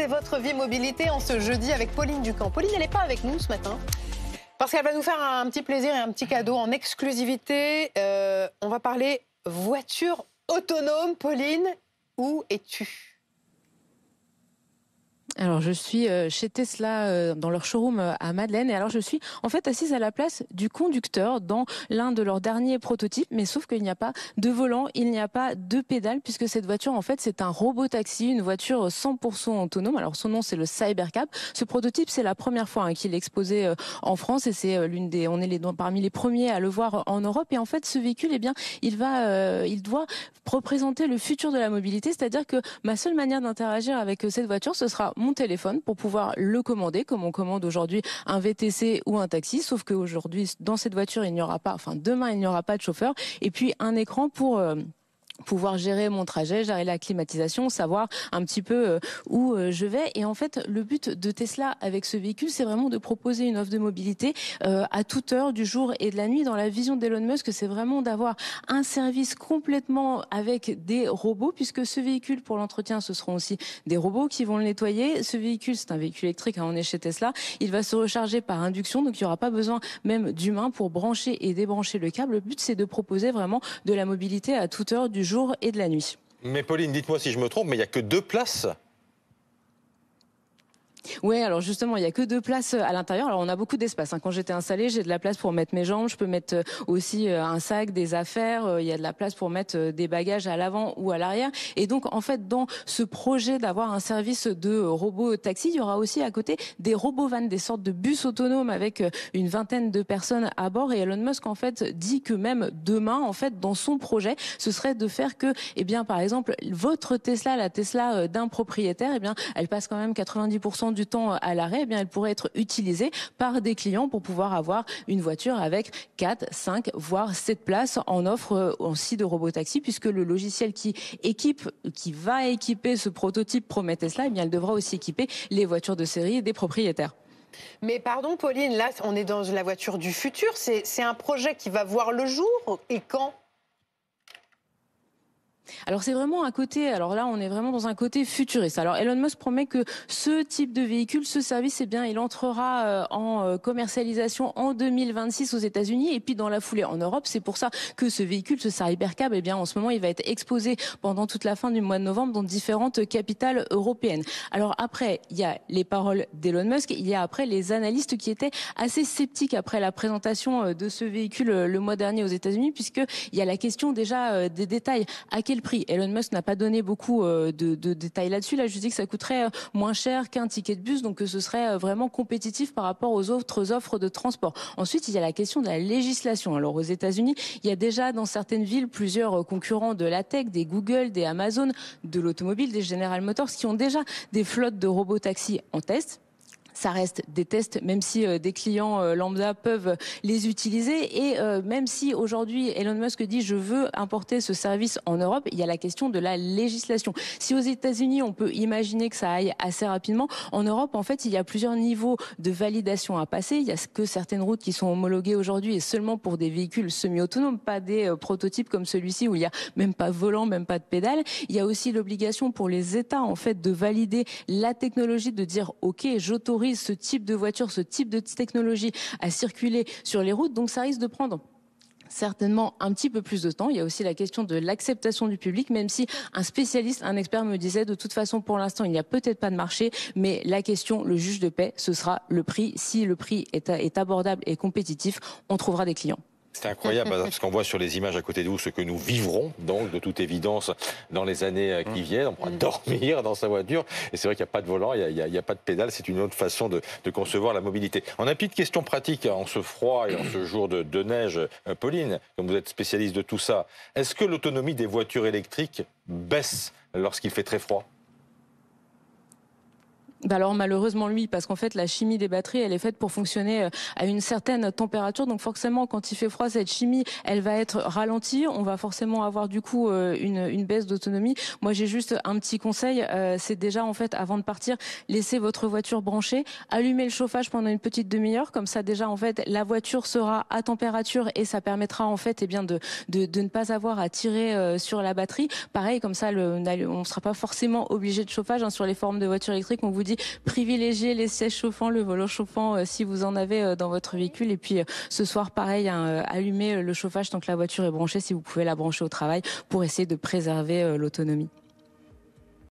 c'est votre vie mobilité en ce jeudi avec Pauline Ducamp. Pauline, elle n'est pas avec nous ce matin parce qu'elle va nous faire un petit plaisir et un petit cadeau en exclusivité. On va parler voiture autonome. Pauline, où es-tu ? Alors, je suis chez Tesla dans leur showroom à Madeleine. Et alors, je suis en fait assise à la place du conducteur dans l'un de leurs derniers prototypes. Mais sauf qu'il n'y a pas de volant, il n'y a pas de pédale, puisque cette voiture, en fait, c'est un robot-taxi, une voiture 100% autonome. Alors, son nom, c'est le Cybercab. Ce prototype, c'est la première fois qu'il est exposé en France. Et c'est on est parmi les premiers à le voir en Europe. Et en fait, ce véhicule, eh bien, il doit représenter le futur de la mobilité. C'est-à-dire que ma seule manière d'interagir avec cette voiture, ce sera mon téléphone pour pouvoir le commander, comme on commande aujourd'hui un VTC ou un taxi, sauf qu'aujourd'hui, dans cette voiture, demain, il n'y aura pas de chauffeur, et puis un écran pour pouvoir gérer mon trajet, gérer la climatisation, savoir un petit peu où je vais. Et en fait, le but de Tesla avec ce véhicule, c'est vraiment de proposer une offre de mobilité à toute heure du jour et de la nuit. Dans la vision d'Elon Musk, c'est vraiment d'avoir un service complètement avec des robots, puisque ce véhicule, pour l'entretien, ce seront aussi des robots qui vont le nettoyer. Ce véhicule, c'est un véhicule électrique, on est chez Tesla. Il va se recharger par induction, donc il n'y aura pas besoin même d'humain pour brancher et débrancher le câble. Le but, c'est de proposer vraiment de la mobilité à toute heure du jour et de la nuit. Mais Pauline, dites-moi si je me trompe, mais il n'y a que 2 places. Oui, alors justement, il n'y a que 2 places à l'intérieur. Alors on a beaucoup d'espace. Quand j'étais installée, j'ai de la place pour mettre mes jambes. Je peux mettre aussi un sac, des affaires. Il y a de la place pour mettre des bagages à l'avant ou à l'arrière. Et donc, en fait, dans ce projet d'avoir un service de robot taxi, il y aura aussi à côté des robots vans, des sortes de bus autonomes avec une vingtaine de personnes à bord. Et Elon Musk, en fait, dit que même demain, en fait, dans son projet, ce serait de faire que, eh bien, par exemple, votre Tesla, la Tesla d'un propriétaire, eh bien, elle passe quand même 90% du temps à l'arrêt, eh bien, elle pourrait être utilisée par des clients pour pouvoir avoir une voiture avec 4, 5, voire 7 places en offre aussi de robotaxi, puisque le logiciel qui va équiper ce prototype Promet Tesla, eh bien, elle devra aussi équiper les voitures de série des propriétaires. Mais pardon, Pauline, là, on est dans la voiture du futur. C'est un projet qui va voir le jour et quand ? Alors c'est vraiment un côté, alors là on est vraiment dans un côté futuriste. Alors Elon Musk promet que ce type de véhicule, ce service, eh bien il entrera en commercialisation en 2026 aux États-Unis et puis dans la foulée en Europe. C'est pour ça que ce véhicule, ce Cybercab, eh bien en ce moment il va être exposé pendant toute la fin du mois de novembre dans différentes capitales européennes. Alors après il y a les paroles d'Elon Musk, il y a après les analystes qui étaient assez sceptiques après la présentation de ce véhicule le mois dernier aux États-Unis, puisque il y a la question déjà des détails. À quel prix? Elon Musk n'a pas donné beaucoup de détails là-dessus. Là, je dis que ça coûterait moins cher qu'un ticket de bus, donc que ce serait vraiment compétitif par rapport aux autres offres de transport. Ensuite, il y a la question de la législation. Alors, aux États-Unis, il y a déjà dans certaines villes plusieurs concurrents de la tech, des Google, des Amazon, de l'automobile, des General Motors, qui ont déjà des flottes de robotaxis en test. Ça reste des tests, même si des clients lambda peuvent les utiliser. Et même si aujourd'hui Elon Musk dit je veux importer ce service en Europe, il y a la question de la législation. Si aux États-Unis on peut imaginer que ça aille assez rapidement, en Europe en fait il y a plusieurs niveaux de validation à passer. Il y a que certaines routes qui sont homologuées aujourd'hui et seulement pour des véhicules semi-autonomes, pas des prototypes comme celui-ci où il y a même pas de volant, même pas de pédale. Il y a aussi l'obligation pour les États en fait de valider la technologie, de dire ok j'autorise ce type de voiture, ce type de technologie à circuler sur les routes. Donc ça risque de prendre certainement un petit peu plus de temps. Il y a aussi la question de l'acceptation du public, même si un spécialiste, un expert me disait de toute façon pour l'instant il n'y a peut-être pas de marché, mais la question, le juge de paix, ce sera le prix. Si le prix est abordable et compétitif, on trouvera des clients. C'est incroyable parce qu'on voit sur les images à côté de vous ce que nous vivrons, donc de toute évidence, dans les années qui viennent. On pourra dormir dans sa voiture. Et c'est vrai qu'il n'y a pas de volant, il n'y a pas de pédale. C'est une autre façon de concevoir la mobilité. On a une petite question pratique en ce froid et en ce jour de neige. Pauline, comme vous êtes spécialiste de tout ça, est-ce que l'autonomie des voitures électriques baisse lorsqu'il fait très froid ? Alors malheureusement lui, parce qu'en fait la chimie des batteries elle est faite pour fonctionner à une certaine température, donc forcément quand il fait froid cette chimie elle va être ralentie, on va forcément avoir du coup une baisse d'autonomie. Moi j'ai juste un petit conseil, c'est déjà en fait avant de partir laisser votre voiture branchée, allumer le chauffage pendant une petite demi-heure, comme ça déjà en fait la voiture sera à température et ça permettra en fait de ne pas avoir à tirer sur la batterie. Pareil comme ça on ne sera pas forcément obligé de chauffage sur les formes de voitures électriques. On vous dit privilégiez les sièges chauffants, le volant chauffant si vous en avez dans votre véhicule. Et puis ce soir, pareil, allumez le chauffage tant que la voiture est branchée, si vous pouvez la brancher au travail pour essayer de préserver l'autonomie.